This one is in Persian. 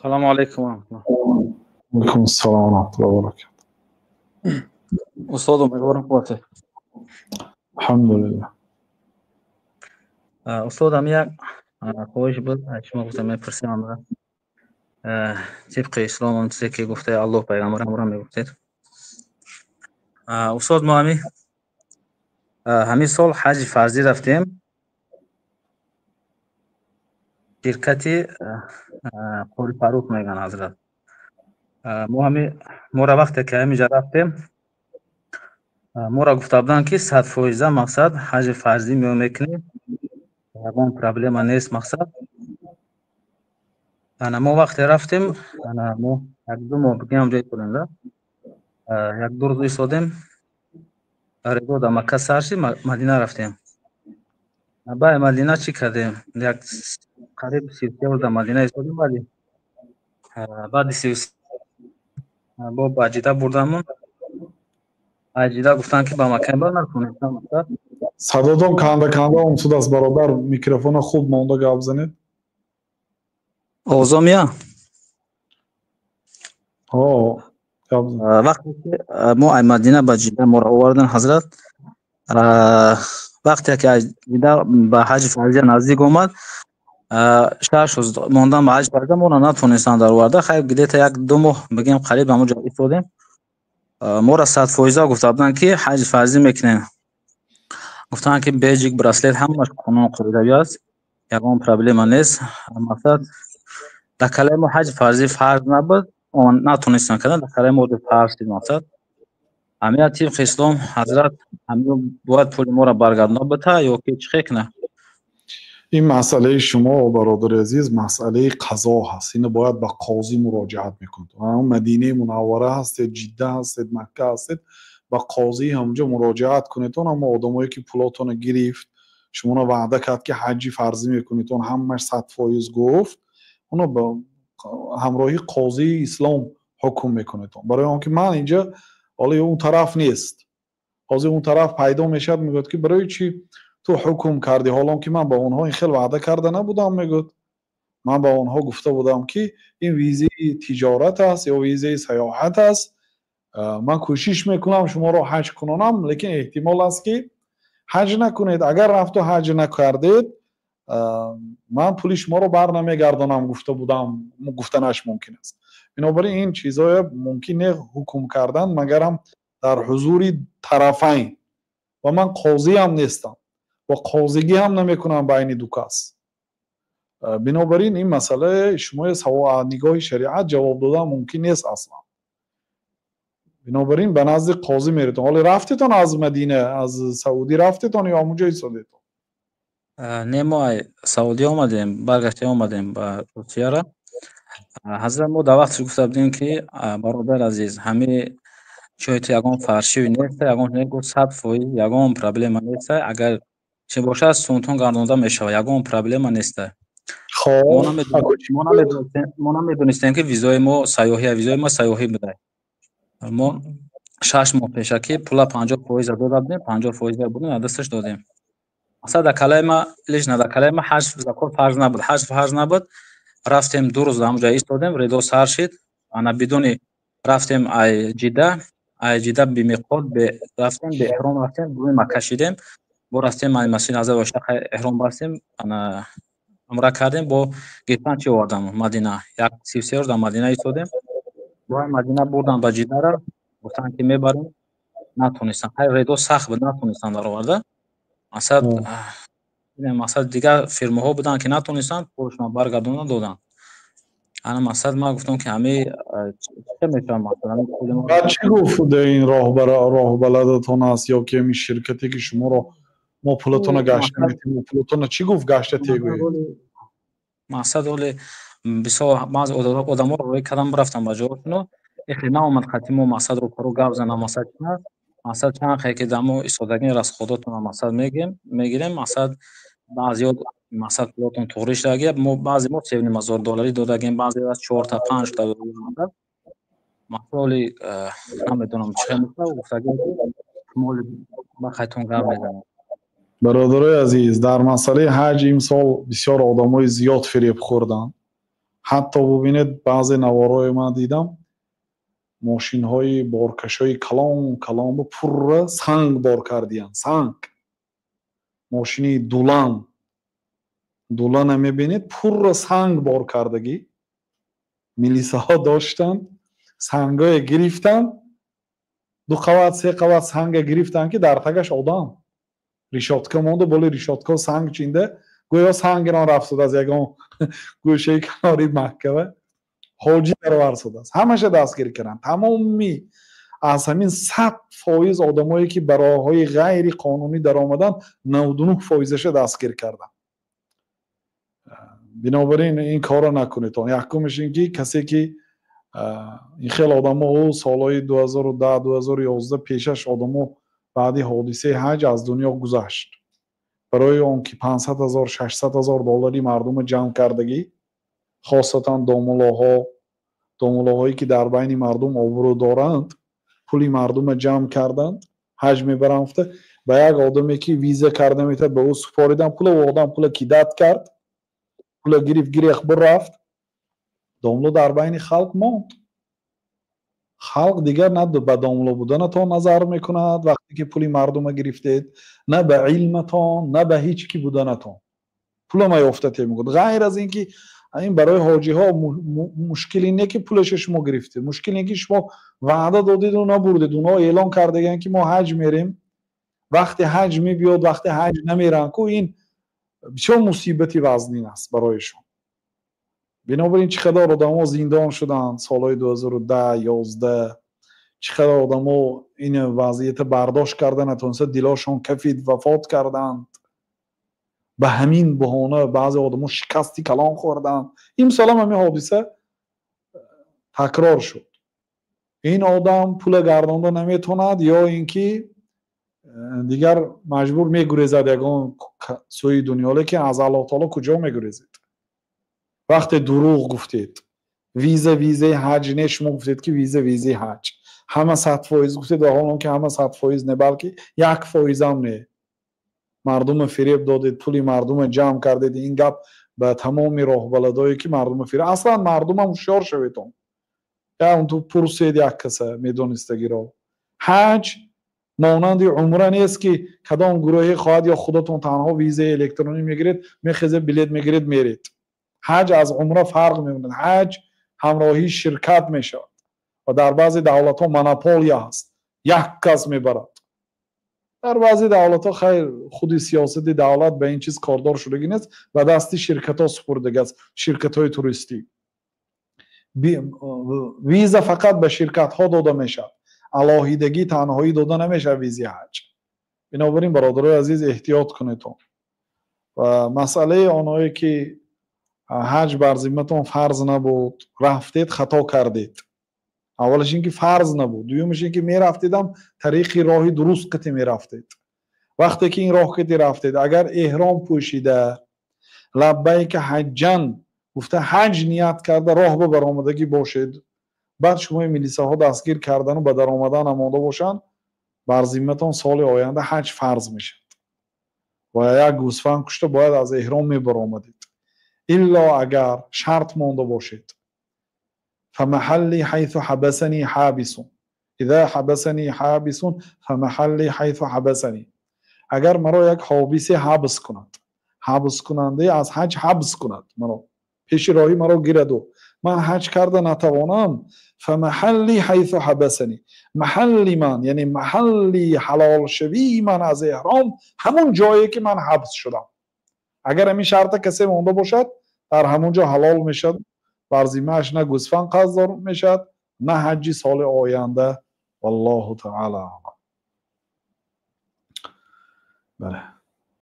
السلام عليكم ورحمة الله. وعلیکم السلام ورحمة الله وبركاته. أستاذ امیدوارم خوبه. الحمدلله. أستاذ هم یک خواهش بود از شما گفتم میپرسیم طبق اسلام اون چیزی که گفته الله پیغمبرم را میگفتید. استاد ما همین سال حج فرضی رفتیم شرکتی قول فاروق میگن حضرت. ما را وقتی که همینجا رفتیم ما را گفته بودن که 100% مقصد حج فرضی میکنیم اون پرابلم نیست مقصد. ما وقتی رفتیم ما یک دو ماه بگیم جای کننده یک دو روز ایستادیم رضا در مکه سر شد مدینه رفتیم. بعد مدینه چی کردیم؟ یک قریب 33 روز در مدینه ایستادیم. ولی بعد 33 با اجیده بردمون اجیده گفتن که با مکه بر نکنید. صداتون کنده اونسود از برادر میکروفون خوب مونده گپ زنید. اوزامیا وقتی که ما مدینه به جده ما را آوردن حضرت، وقتی که جده به حج فرضی نزدیک اومد 6 روز موندن به حج فرضی ما را نتونستن در آورده. خیر گده تا یک دو ماه بگیم قریب همونجا ایستادیم. ما را 100% گفته بودن که حج فرضی میکنیم. گفتن که بیجیک براسلیت همش قانون قاعده است، یگان پرابلم نیست. مقصد در کلمه حج فرضی فرض نبود اون نتونستن کردن در کلمه مورد فرض شد. مقصد همین طبق اسلام حضرت همین باید پول ما را برگرداند بته یا که چه کنه؟ این مسئله شما برادر عزیز مسئله قضا هست. اینو باید به قاضی مراجعت میکنید. اون مدینه منوره هستید، جده هستید، مکه هستید، با قاضی همونجا مراجعت کنید. اون آدمایی که پولاتون گرفت شما رو وعده کرد که حجی فرضی میکنید اون همش 100% گفت، اونو با همراهی قاضی اسلام حکم میکنید. برای اون که من اینجا حالا اون طرف نیست، قاضی اون طرف پیدا میشد میگه که برای چی تو حکم کردی، حالا که من با اونها این خیلی وعده کرده نبودم. میگه من با اونها گفته بودم که این ویزه تجارت است یا ویزه سیاحت است، من کوشش میکنم شما رو حج کنونم، لیکن احتمال است که حج نکنید. اگر رفت و حج نکردید من پول شما رو بر نمیگردانم گفته بودم. گفتنش ممکن است. بنابراین این چیزای ممکنه حکم کردن مگرم در حضور طرفین و من قاضی هم نیستم و قاضیگی هم نمیکنم بین دو کس. بنابراین این مسئله شما نگاه شریعت جواب دادن ممکن نیست اصلا. بنابراین به نزد قاضی میرید. حالا رفتیتون از مدینه از سعودی رفتیتون یا همونجا ایستادیتون؟ نه ما سعودی آمدیم برگشته آمدیم به ترکیه را. حضرت ما در وقتش گفته بودیم که برادر عزیز همه چایت یگان فرشی نیست، یگان نگو 100% یگان پرابلم نیست. اگر چه باشه سونتون گردانده میشه یگان پرابلم نیست. ما نمیدونستیم که ویزای ما سیاحی بوده. ما 6 ماه پیش که پول 50% دادیم 50% بودیم دستش دادیم. اصلا در کلمه لیش نه در کلمه حج زکات فرض نبود. حج فرض نبود. رفتیم 2 روز همونجا ایستادیم رضا سر شد. انا بدون رفتیم جده بمیقات رفتیم به احرام رفتیم روی مکه شدیم. با رفتیم مسجد نظر و شق احرام بستیم انا عمره کردیم. با گیتان چی آوردم مدینه یک 33 روز در مدینه ایستادیم. با مدینه بردن به جده را گفتن که میبریم نتونستن. خیر رضا سخت بود نتونستن در آورده. مثلا دیگه فرمه ها بودن که نتونستن پولشون برگردونن دادن. انا مثلا ما گفتم که همه چه میتونم مثلا چی گفت این راه بلدتون است یا که می شرکتی که شما رو ما پولتون گشته میتیم پولتون چی گفت گشته تیگوید مثلا بسیار بعض آدم ها روی کدام رفتن با جوابشون اخی نامد خطیمو مثلا رو پرو گاو زنم مثلا چند خیلی که دمو ایستادگی راست خودتون مثلا میگیریم مثلا بعضی مثلا پولتون توریش داگی بعضی ما $70,000 دادگیم بعضی از 4 تا 5 تا دادن مثلا نمیدونم چه مثلا گفتگی مال ما خیتون گاو میزنم. برادرای عزیز در مسئله حج این سال بسیار آدمای زیاد فریب خوردن حتی ببینید بعضی نوارای من دیدم ماشین های بارکش های کلان کلان پر سنگ بار کردیان. سنگ ماشینی دولان هم میبینید پر سنگ بار کردگی. میلیسه ها داشتن سنگ های گرفتن، 2 قوت 3 قوت سنگ گرفتن که در تگش آدم ریشاتکا مونده، بالا ریشاتکا سنگ چینده، گویا سنگ را رفت از یکان گوشه کناری مکه حاجی برآورد شده است. همش دستگیر کردن. تمامی از همین 100% آدمایی که به راههای غیر قانونی در آمدن 99%ش دستگیر کردن. بنابراین این کارا نکنید. یکمش اینکه کسی که این خیلی آدما سالهای 2010 2011 پیشش آدما بعد حادثه حج از دنیا گذشت. برای اون که 500,000 600,000 دلاری مردم جمع کردگی، خاصتا داملاهایی که در بین مردم آبرو دارند، پولی مردم جمع کردند، حج میبرند به یک آدمی که ویزا کرده میتد به او سپاریدن، پول آدم پول کیدت کرد، پول گریخ رفت، داملو در بین خلق ماند. خلق دیگر نه به داملو بودنتان نظر میکند وقتی که پولی مردم گرفتید، نه به علمتان، نه به هیچ کی بودنتان. پول ما یافتید میگه. غیر از اینکه این برای حاجی ها مشکلی نه که پولش شما گرفتید، مشکلی اینه که شما وعده دادید و نبردید. اونها اعلام کردگن که ما حج میریم، وقتی حج میبیاد وقتی حج نمیرن کو، این چه مصیبتی وزنین است برایشون. بنابراین چقدر آدم‌ها زندان شدن سالهای 2010 11، چقدر آدم‌ها این وضعیت برداشت کردن نتونسته دلاشون کفید وفات کردند. به همین بهانه بعضی آدم‌ها شکستی کلان خوردند. این سال هم همین حادثه تکرار شد. این آدم پول گردانده نمیتوند یا اینکه دیگر مجبور میگریزد یگان سوی دنیا، که از الله تعالی کجا میگریزید؟ وقتی دروغ گفتید ویزه حج نه، شما گفتید که ویزه حج همه 100% گفتید، در حالی که همه 100% نه بلکه 1% هم نه. مردم فریب دادید، پولی مردم جمع کردید. این گپ به تمام راهبلدایی که مردم فریب، اصلا مردم هم هوشیار شویدون. یا اون تو پرسید یک کسه میدونستگی را. حج مانند عمره نیست که کدام گروهی خواهد یا خودتون تنها ویزه الکترونی میگیرید، میخیزه بلیط میگیرید میرید. حج از عمره فرق میمونه. حج همراهی شرکت میشه و در بعضی دولت ها مونوپولیا هست، یک کس میبرد. در بعضی دولت ها خیر خودی سیاست دولت به این چیز کاردار شدگی نیست و دستی شرکت ها سپردگی است، شرکت های توریستی. ویزا فقط به شرکت ها داده میشه، علاهیدگی تنهایی داده نمیشه ویزا حج. بنابراین برادرای عزیز احتیاط کنید. و مسئله آنهایی که حج بر ذمتون فرض نبود، رفتید خطا کردید. اولش اینکه فرض نبود، دومش اینکه میرفتیدم طریق راهی درست قطعی میرفتید. وقتی که این راه قطعی رفتید، اگر احرام پوشیده لبیک حجن گفته حج نیت کرده، راه به برآمدگی باشید. بعد شما میلیسه ها دستگیر کردن و به در آمدن آماده باشن، بر ذمتون سال آینده حج فرض میشه و یک گوسفند کشته باید از احرام میبرآمدید. الا اگر شرط مانده باشید. فمحلی حیث حبسنی حابس، اذا حبسنی حابس فمحلی حیث حبسنی. اگر مرا یک حابسی حبس کند، حبس کننده از حج حبس کند، مرا پیش راهی مرا گیرد و من حج کرده نتوانم، فمحلی حیث حبسنی، محلی من یعنی محلی حلال شوی من از احرام همون جایی که من حبس شدم. اگر همین شرط کسی مونده باشد، در همونجا حلال میشد، بر ذمه‌اش نه گوسفند قضا میشد نه حجی سال آینده. والله تعالی. بله.